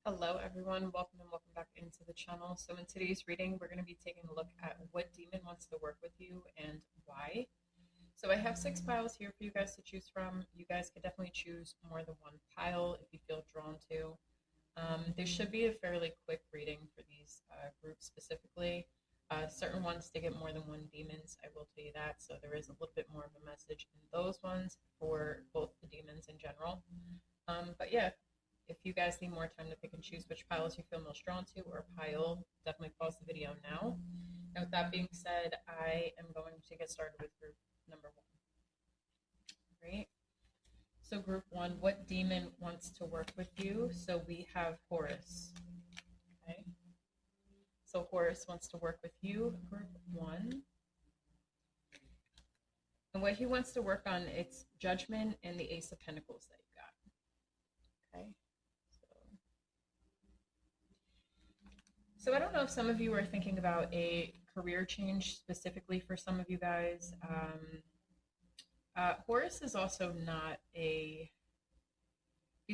Hello everyone, welcome back into the channel. So in today's reading, we're going to be taking a look at what demon wants to work with you and why. So I have 6 piles here for you guys to choose from. You guys could definitely choose more than one pile if you feel drawn to. This should be a fairly quick reading for these groups specifically. Certain ones to get more than one demons, I will tell you that. So there is a little bit more of a message in those ones for both the demons in general. But yeah, if you guys need more time to pick and choose which piles you feel most drawn to or pile, definitely pause the video now. And with that being said, I am going to get started with group number 1. Right? So group 1, what demon wants to work with you? So we have Horus. Okay. So Horus wants to work with you, group 1. And what he wants to work on, it's Judgment and the Ace of Pentacles that you got. Okay. So I don't know if some of you are thinking about a career change specifically for some of you guys. Horus is also not he's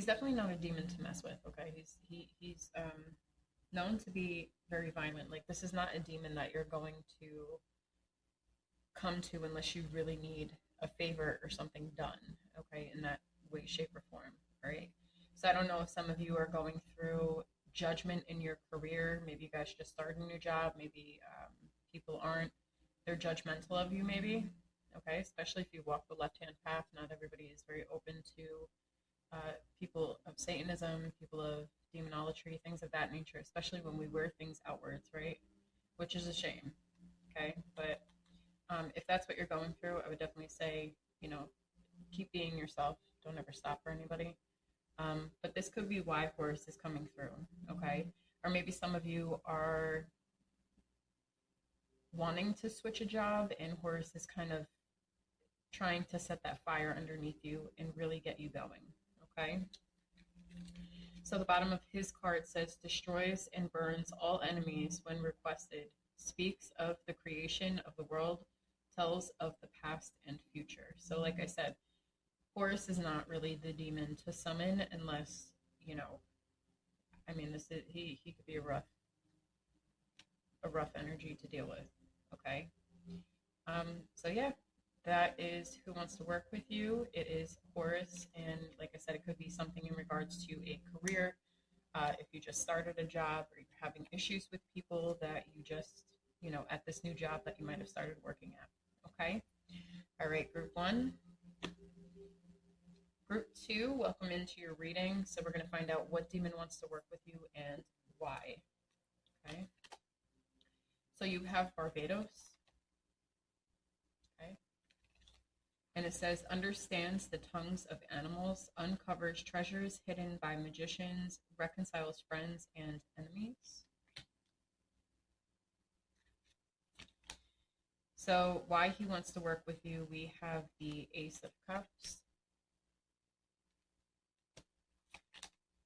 definitely not a demon to mess with, okay? He's known to be very violent. Like, this is not a demon that you're going to come to unless you really need a favor or something done, okay, in that way, shape, or form, right? So I don't know if some of you are going through judgment in your career. Maybe you guys just started a new job. Maybe people aren't. They're judgmental of you, maybe. Okay, especially if you walk the left-hand path. Not everybody is very open to people of Satanism, people of demonolatry, things of that nature, especially when we wear things outwards, right? Which is a shame, okay? But if that's what you're going through, I would definitely say, keep being yourself. Don't ever stop for anybody. But this could be why Horus is coming through, okay? Or maybe some of you are wanting to switch a job and Horus is kind of trying to set that fire underneath you and really get you going, okay? So the bottom of his card says, destroys and burns all enemies when requested, speaks of the creation of the world, tells of the past and future. So like I said, Horus is not really the demon to summon unless, he could be a rough energy to deal with, okay? So yeah, that is who wants to work with you. It is Horus, and like I said, it could be something in regards to a career. If you just started a job or you're having issues with people that you just, at this new job that you might have started working at, okay? All right, group 1. Group 2, welcome into your reading. So we're going to find out what demon wants to work with you and why. Okay. So you have Barbados. Okay. And it says, understands the tongues of animals, uncovers treasures hidden by magicians, reconciles friends and enemies. So why he wants to work with you, we have the Ace of Cups.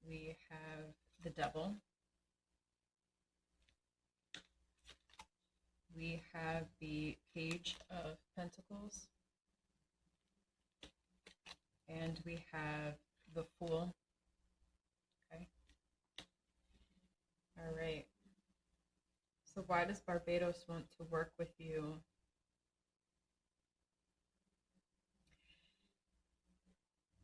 We have the Devil. We have the Page of Pentacles. And we have the Fool. Okay. All right. So why does Barbados want to work with you?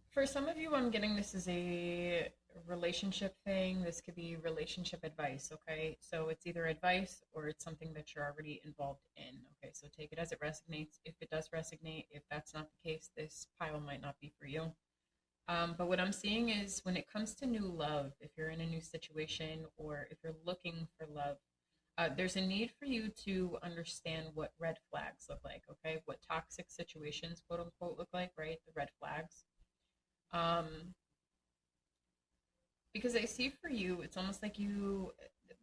For some of you, I'm getting this is a relationship thing. This could be relationship advice, okay? So it's either advice or it's something that you're already involved in, okay? So take it as it resonates. If it does resonate, if that's not the case, this pile might not be for you. But what I'm seeing is when it comes to new love, if you're in a new situation or if you're looking for love, there's a need for you to understand what red flags look like, okay? What toxic situations, quote unquote, look like, right? The red flags. Because I see for you, it's almost like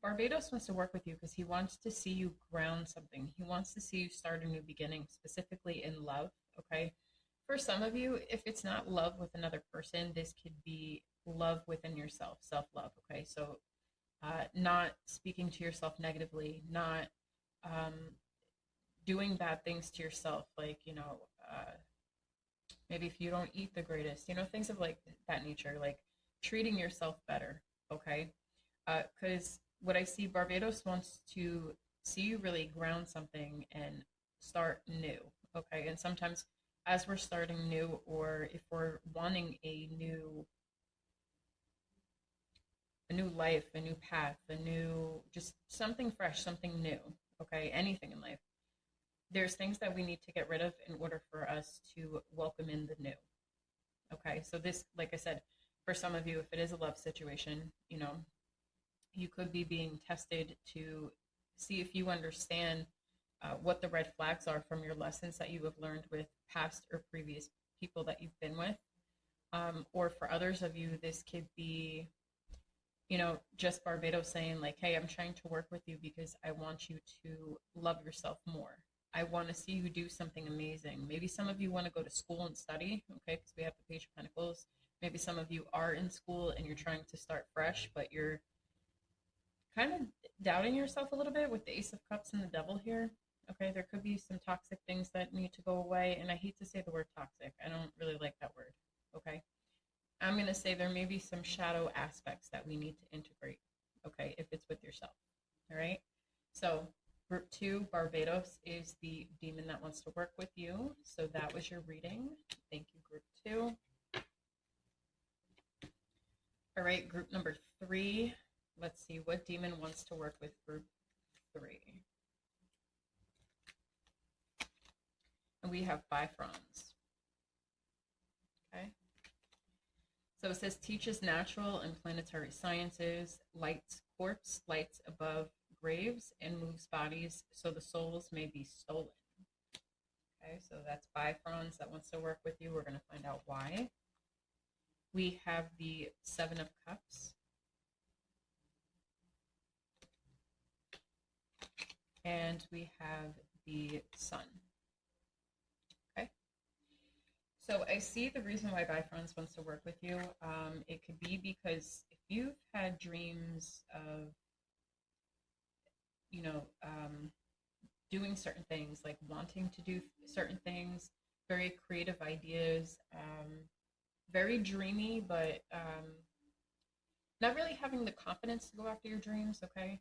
Barbados wants to work with you because he wants to see you ground something. He wants to see you start a new beginning, specifically in love, okay? For some of you, if it's not love with another person, this could be love within yourself, self-love, okay? So not speaking to yourself negatively, not doing bad things to yourself, like, maybe if you don't eat the greatest, things of like that nature, like treating yourself better, okay? Because what I see, Barbados wants to see you really ground something and start new. Okay. And sometimes as we're starting new, or if we're wanting a new life, a new path, a new, just something fresh, something new, okay, anything in life, there's things that we need to get rid of in order for us to welcome in the new. Okay. So this, like I said, for some of you, if it is a love situation, you could be being tested to see if you understand what the red flags are from your lessons that you have learned with past or previous people that you've been with. Or for others of you, this could be, just Barbados saying, like, hey, I'm trying to work with you because I want you to love yourself more. I want to see you do something amazing. Maybe some of you want to go to school and study, okay, because we have the Page of Pentacles. Maybe some of you are in school and you're trying to start fresh, but you're kind of doubting yourself a little bit with the Ace of Cups and the Devil here. Okay, there could be some toxic things that need to go away. And I hate to say the word toxic. I don't really like that word. Okay. I'm going to say there may be some shadow aspects that we need to integrate. Okay, if it's with yourself. All right. So group 2, Barbados, is the demon that wants to work with you. So that was your reading. Thank you, group 2. All right, group number 3. Let's see what demon wants to work with group 3. And we have Bifrons. Okay. So it says teaches natural and planetary sciences, lights corpse, lights above graves, and moves bodies so the souls may be stolen. Okay, so that's Bifrons that wants to work with you. We're going to find out why. We have the 7 of Cups. And we have the Sun. Okay. So I see the reason why Bifrons wants to work with you. It could be because if you've had dreams of, doing certain things, like wanting to do certain things, very creative ideas, very dreamy, but not really having the confidence to go after your dreams, okay?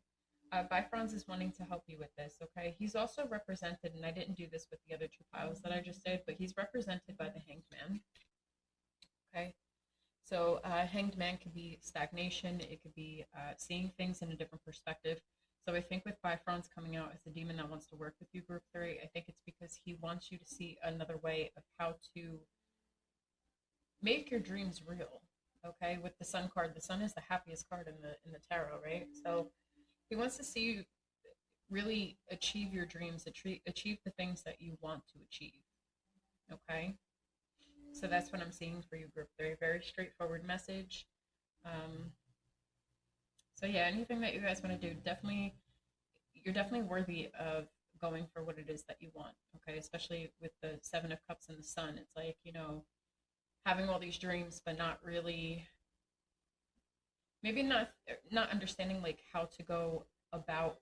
Bifrons is wanting to help you with this, okay? He's also represented, and I didn't do this with the other 2 piles that I just did, but he's represented by the Hanged Man, okay? So Hanged Man could be stagnation. It could be seeing things in a different perspective. So I think with Bifrons coming out as the demon that wants to work with you, group 3, I think it's because he wants you to see another way of how to make your dreams real, okay? With the Sun card, the Sun is the happiest card in the tarot, right? So he wants to see you really achieve your dreams, achieve the things that you want to achieve, okay? So that's what I'm seeing for you, group 3. Very straightforward message. So yeah, anything that you guys want to do, you're definitely worthy of going for what it is that you want, okay? Especially with the 7 of Cups and the Sun. It's like, having all these dreams, but not really, maybe not understanding like how to go about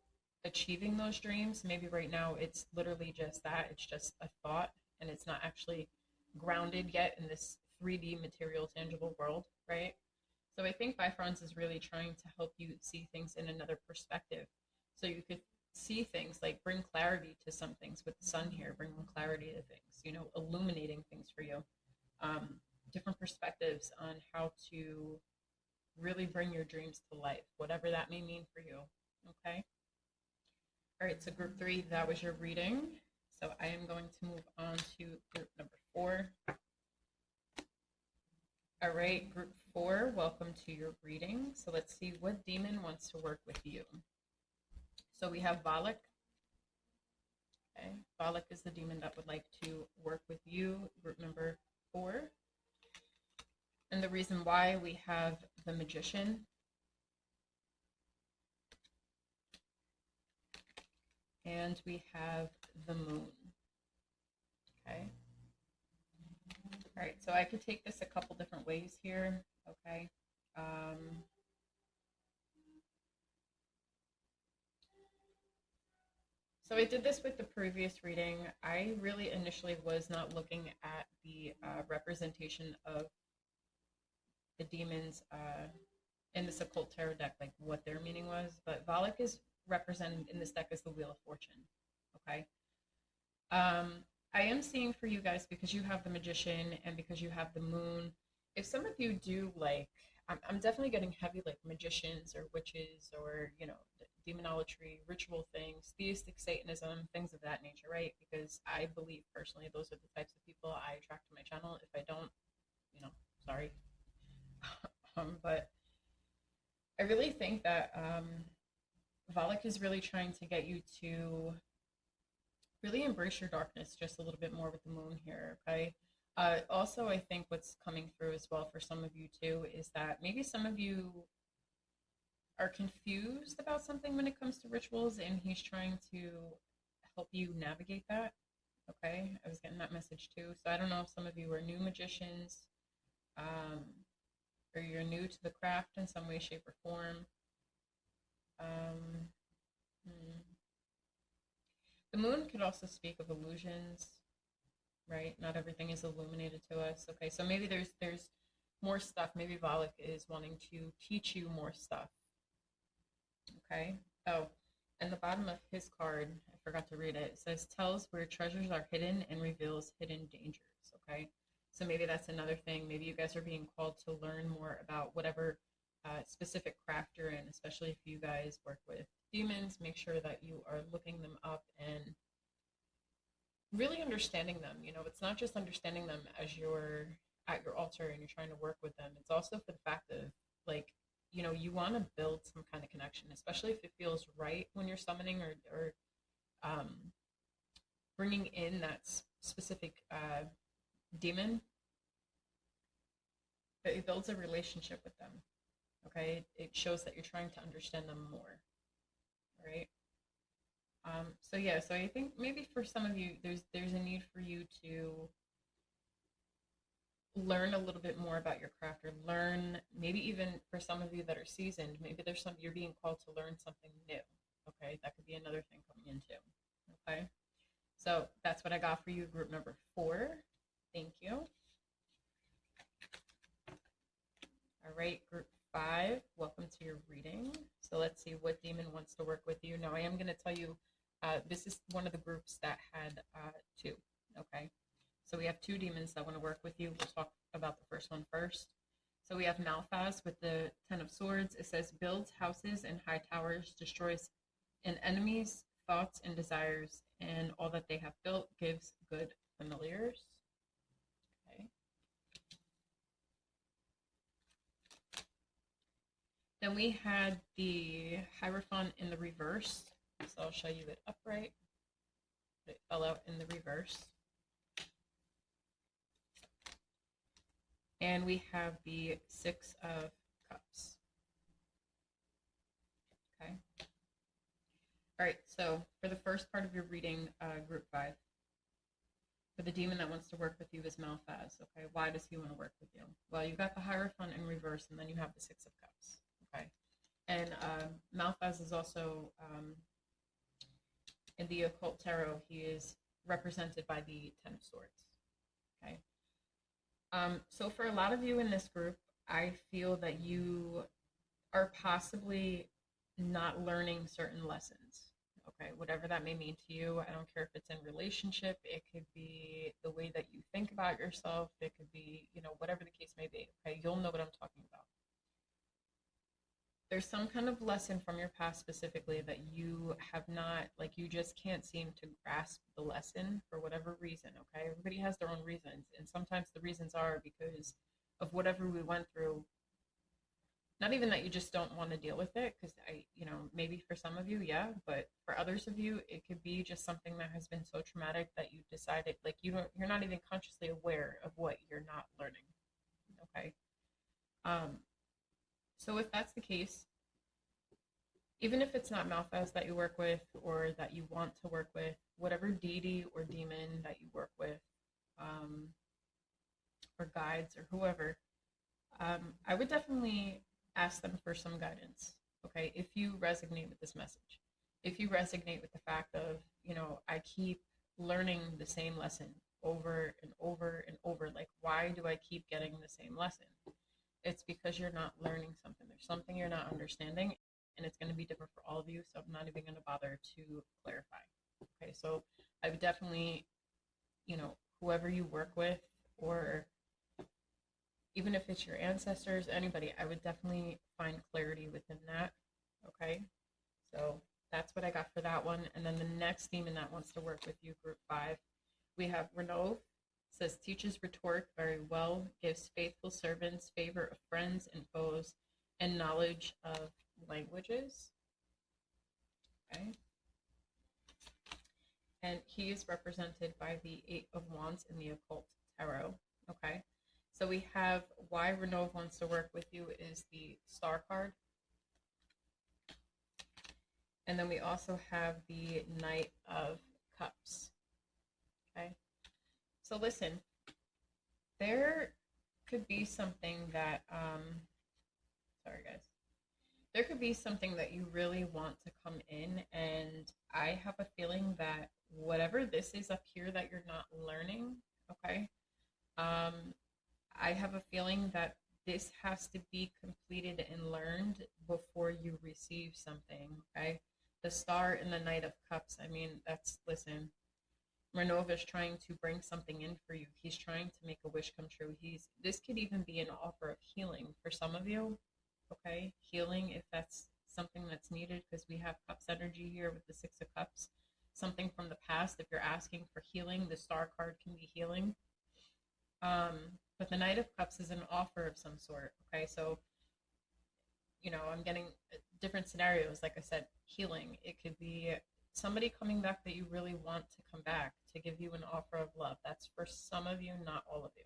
achieving those dreams. Maybe right now it's literally just that. It's just a thought, and it's not actually grounded yet in this 3D material tangible world, right? So I think Bifrons is really trying to help you see things in another perspective, so you could see things, like bring clarity to some things with the Sun here, bring clarity to things, illuminating things for you, different perspectives on how to really bring your dreams to life, whatever that may mean for you, okay? All right, so group 3, that was your reading. So I am going to move on to group number 4. All right, group 4, welcome to your reading. So let's see what demon wants to work with you. So we have Valak. Okay, Valak is the demon that would like to work with you, group number 4. And the reason why, we have the Magician. And we have the Moon. Okay. All right, so I could take this a couple different ways here, okay? So I did this with the previous reading. I really initially was not looking at the representation of the demons in this occult tarot deck, like what their meaning was. But Valak is represented in this deck as the Wheel of Fortune. Okay. I am seeing for you guys, because you have the Magician and because you have the Moon, if some of you do like, I'm definitely getting heavy like magicians or witches or, demonolatry, ritual things, theistic Satanism, things of that nature, right? Because I believe personally those are the types of people I attract to my channel. If I don't, sorry. But I really think that Valak is really trying to get you to really embrace your darkness just a little bit more with the Moon here, okay? Also, I think what's coming through as well for some of you too is that maybe some of you are confused about something when it comes to rituals, and he's trying to help you navigate that, okay? I was getting that message too. So I don't know if some of you are new magicians, or you're new to the craft in some way, shape, or form. The Moon could also speak of illusions, right? Not everything is illuminated to us. Okay, so maybe there's more stuff. Maybe Valak is wanting to teach you more stuff. Okay. Oh, and the bottom of his card, I forgot to read it. It says, tells where treasures are hidden and reveals hidden dangers. Okay. So maybe that's another thing. Maybe you guys are being called to learn more about whatever specific craft you're in, especially if you guys work with demons. Make sure that you are looking them up and really understanding them. It's not just understanding them as you're at your altar and you're trying to work with them. It's also for the fact of, like, you want to build some kind of connection, especially if it feels right when you're summoning or bringing in that specific demon. But it builds a relationship with them. Okay, it shows that you're trying to understand them more. All right. So I think maybe for some of you, there's a need for you to learn a little bit more about your craft, or learn, maybe even for some of you that are seasoned, maybe you're being called to learn something new. Okay, that could be another thing coming in too. Okay, so that's what I got for you, group number 4. Thank you. All right, group 5, welcome to your reading. So let's see what demon wants to work with you. Now I am going to tell you, this is one of the groups that had 2. Okay, so we have 2 demons that want to work with you. We'll talk about the first one first. So we have Malphaz with the 10 of Swords. It says, builds houses and high towers, destroys an enemy's thoughts and desires, and all that they have built gives good familiars. Okay. Then we had the Hierophant in the reverse. So I'll show you it upright. It fell out in the reverse. And we have the 6 of Cups. Okay. All right, so for the first part of your reading, group 5, for the demon that wants to work with you is Malphaz. Okay, why does he want to work with you? Well, you got the Hierophant in reverse, and then you have the 6 of Cups. Okay, and Malphaz is also in the occult tarot. He is represented by the 10 of Swords. Okay. So for a lot of you in this group, I feel that you are possibly not learning certain lessons. Okay, whatever that may mean to you. I don't care if it's in relationship. It could be the way that you think about yourself. It could be, whatever the case may be. Okay, you'll know what I'm talking about. There's some kind of lesson from your past specifically that you have not, you just can't seem to grasp the lesson for whatever reason. Okay, everybody has their own reasons, and sometimes the reasons are because of whatever we went through. Not even that you just don't want to deal with it, because maybe for some of you, yeah, but for others of you, it could be just something that has been so traumatic that you decided, you're not even consciously aware of what you're not learning. Okay. So if that's the case, even if it's not Malphaz that you work with or that you want to work with, whatever deity or demon that you work with, or guides or whoever, I would definitely ask them for some guidance. Okay, if you resonate with this message, if you resonate with the fact of, I keep learning the same lesson over and over and over, why do I keep getting the same lesson? it's because you're not learning something. There's something you're not understanding, and it's going to be different for all of you. So I'm not even going to bother to clarify. Okay, so I would definitely, whoever you work with, or even if it's your ancestors, anybody, I would definitely find clarity within that. Okay, so that's what I got for that one. And then the next demon that wants to work with you, group 5, we have Renault. Says teaches rhetoric very well, gives faithful servants favor of friends and foes, and knowledge of languages. Okay. And he is represented by the 8 of Wands in the Occult Tarot. Okay. So we have why Renault wants to work with you is the Star card. And then we also have the Knight of Cups. Okay. So listen, there could be something that, sorry guys, there could be something that you really want to come in, and I have a feeling that whatever this is up here that you're not learning, okay, I have a feeling that this has to be completed and learned before you receive something, okay? The Star and the Knight of Cups, I mean, listen, Renova is trying to bring something in for you. He's trying to make a wish come true. This could even be an offer of healing for some of you. Okay, healing if that's something that's needed, because we have Cups energy here with the 6 of Cups. Something from the past. If you're asking for healing, the Star card can be healing. But the Knight of Cups is an offer of some sort. Okay, so I'm getting different scenarios. Like I said, healing. It could be somebody coming back that you really want to come back to give you an offer of love. That's for some of you, not all of you.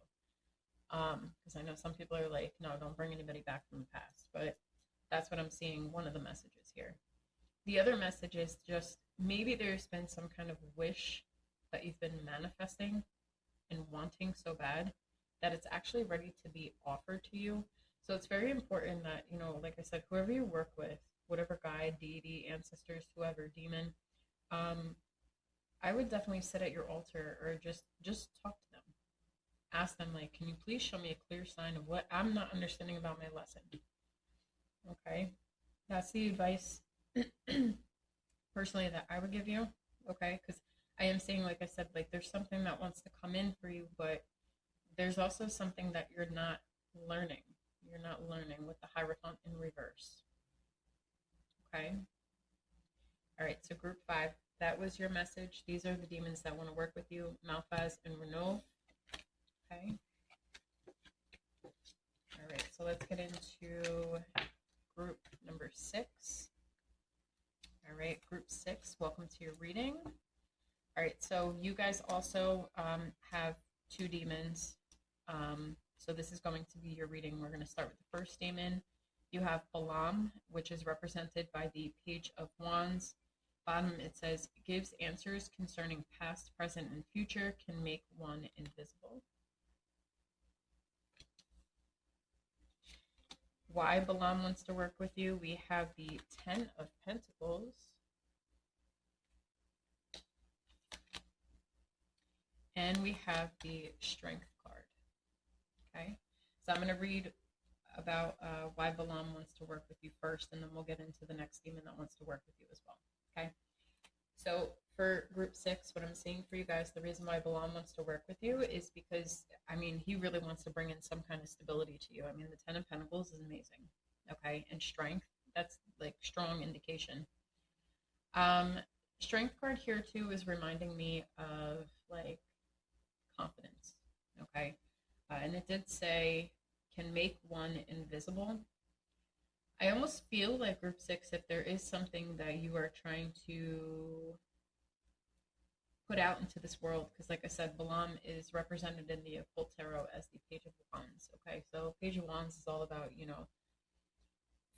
Because I know some people are like, no, don't bring anybody back from the past. But that's what I'm seeing, one of the messages here. The other message is just maybe there's been some kind of wish that you've been manifesting and wanting so bad that it's actually ready to be offered to you. So it's very important that, like I said, whoever you work with, whatever guide, deity, ancestors, whoever, demon, I would definitely sit at your altar or just talk to them. Ask them, like, can you please show me a clear sign of what I'm not understanding about my lesson? Okay, that's the advice personally that I would give you. Okay, because I am saying, like I said, like there's something that wants to come in for you, but there's also something that you're not learning. You're not learning with the Hierophant in reverse. Okay. All right, so group 5, that was your message. These are the demons that want to work with you, Malphaz and Renault. Okay. All right, so let's get into group number 6. All right, group 6, welcome to your reading. All right, so you guys also have 2 demons. So this is going to be your reading. We're going to start with the first demon. You have Balaam, which is represented by the Page of Wands. Bottom, it says, gives answers concerning past, present, and future, can make one invisible. Why Balaam wants to work with you, we have the 10 of Pentacles. And we have the Strength card. Okay, so I'm going to read about why Balaam wants to work with you first, and then we'll get into the next demon that wants to work with you as well. Okay, so for group 6, what I'm seeing for you guys, the reason why Balaam wants to work with you is because, I mean, he really wants to bring in some kind of stability to you. I mean, the 10 of Pentacles is amazing. Okay, and strength, that's like strong indication. Strength card here too is reminding me of like confidence. Okay, and it did say can make one invisible. I almost feel like group 6, if there is something that you are trying to put out into this world, because like I said, Balaam is represented in the Occult Tarot as the Page of Wands. Okay, so Page of Wands is all about,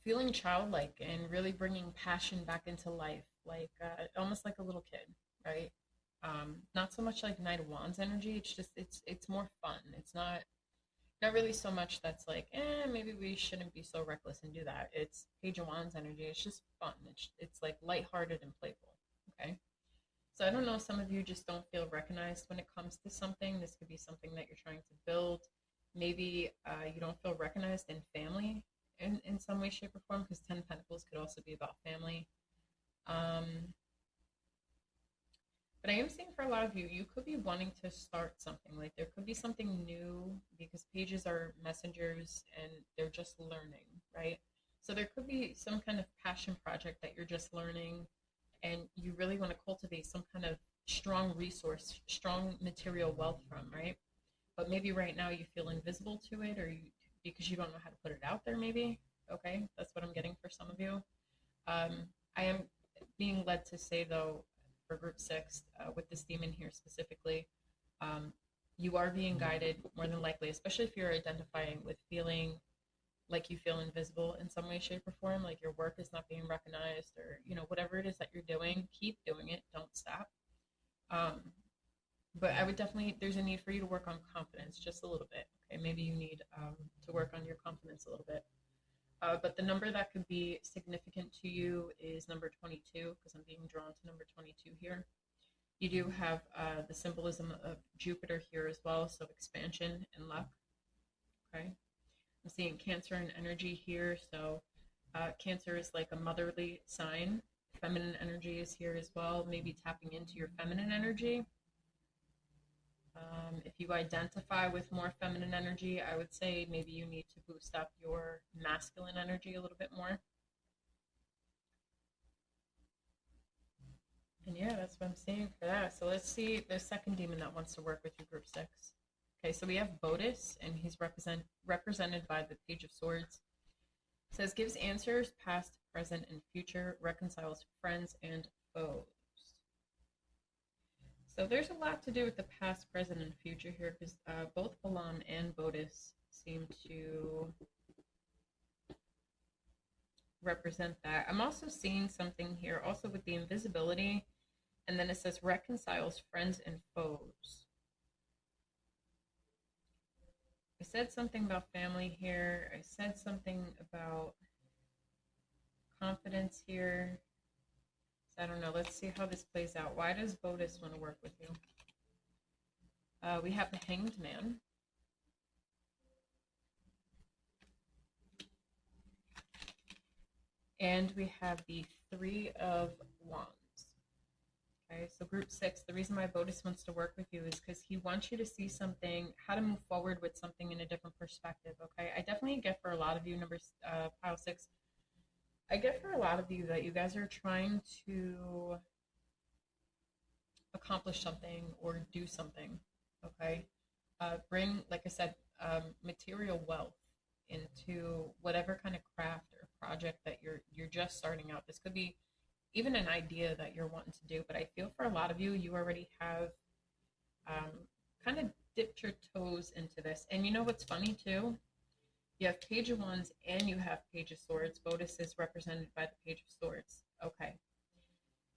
feeling childlike and really bringing passion back into life, like almost like a little kid, right? Not so much like Knight of Wands energy. It's just it's more fun. It's not really so much that's like, maybe we shouldn't be so reckless and do that. It's Page of Wands energy. It's just fun. It's like lighthearted and playful. Okay. So I don't know, some of you just don't feel recognized when it comes to something. This could be something that you're trying to build. Maybe you don't feel recognized in family in some way, shape, or form, because 10 Pentacles could also be about family. Um, but I am seeing for a lot of you, you could be wanting to start something. Like there could be something new because pages are messengers and they're just learning, right? So there could be some kind of passion project that you're just learning and you really want to cultivate some kind of strong resource, strong material wealth from, right? But maybe right now you feel invisible to it or you because you don't know how to put it out there maybe. Okay, that's what I'm getting for some of you. I am being led to say though, for group 6, with this demon here specifically, um, you are being guided more than likely, especially if you're identifying with feeling like you feel invisible in some way, shape, or form, like your work is not being recognized, or whatever it is that you're doing, keep doing it, don't stop. Um, but I would definitely, there's a need for you to work on confidence just a little bit. Okay, maybe you need to work on your confidence a little bit. But the number that could be significant to you is number 22, because I'm being drawn to number 22 here. You do have the symbolism of Jupiter here as well, so expansion and luck. Okay, I'm seeing Cancer and energy here, so Cancer is like a motherly sign. Feminine energy is here as well, maybe tapping into your feminine energy. If you identify with more feminine energy, I would say maybe you need to boost up your masculine energy a little bit more. And yeah, that's what I'm seeing for that. So let's see the second demon that wants to work with you, group 6. Okay, so we have Bodis, and he's represented by the Page of Swords. It says, gives answers, past, present, and future, reconciles friends and foes. So there's a lot to do with the past, present, and future here, because both Balaam and Bodis seem to represent that. I'm also seeing something here, also with the invisibility, and then it says reconciles friends and foes. I said something about family here. I said something about confidence here. I don't know. Let's see how this plays out. Why does Bodis want to work with you? We have the Hanged Man. And we have the Three of Wands. Okay, so group 6, the reason why Bodis wants to work with you is because he wants you to see something, how to move forward with something in a different perspective. Okay, I definitely get for a lot of you, pile 6, I get for a lot of you that you guys are trying to accomplish something or do something. Okay, bring, like I said, material wealth into whatever kind of craft or project that you're just starting out. This could be even an idea that you're wanting to do, but I feel for a lot of you, you already have kind of dipped your toes into this. And you know what's funny too? You have Page of Wands and you have Page of Swords. Bodis is represented by the Page of Swords. Okay.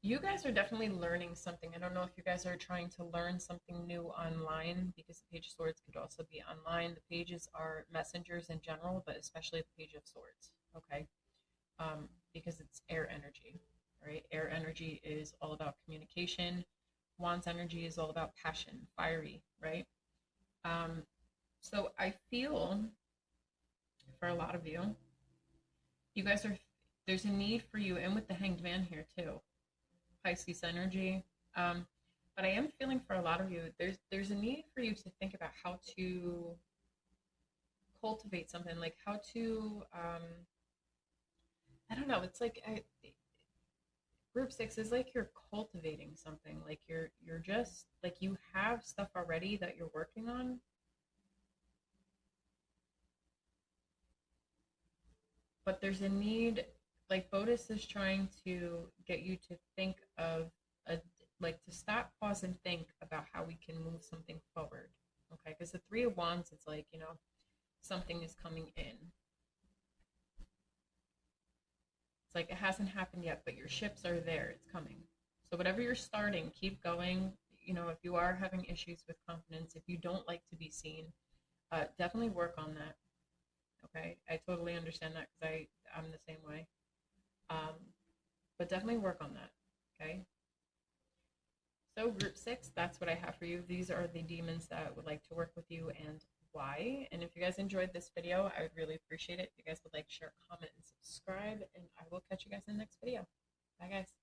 You guys are definitely learning something. I don't know if you guys are trying to learn something new online, because the Page of Swords could also be online. The pages are messengers in general, but especially the Page of Swords. Okay. Because it's air energy. Right? Air energy is all about communication. Wands energy is all about passion, fiery, right? So I feel for a lot of you, you guys are, there's a need for you, and with the Hanged Man here too, Pisces energy. But I am feeling for a lot of you, there's a need for you to think about how to cultivate something, like how to, I don't know, it's like, group 6 is like you're cultivating something, like you're just like you have stuff already that you're working on, but there's a need, like Bodis is trying to get you to think of a, like to stop, pause, and think about how we can move something forward. Okay, because the Three of Wands, it's like, something is coming in. It's like it hasn't happened yet, but your ships are there. It's coming. So whatever you're starting, keep going. If you are having issues with confidence, if you don't like to be seen, definitely work on that. Okay, I totally understand that because I'm the same way. But definitely work on that. Okay. So group 6, that's what I have for you. These are the demons that would like to work with you, and why. And if you guys enjoyed this video, I would really appreciate it if you guys would like, share, comment, and subscribe. And I will catch you guys in the next video. Bye, guys.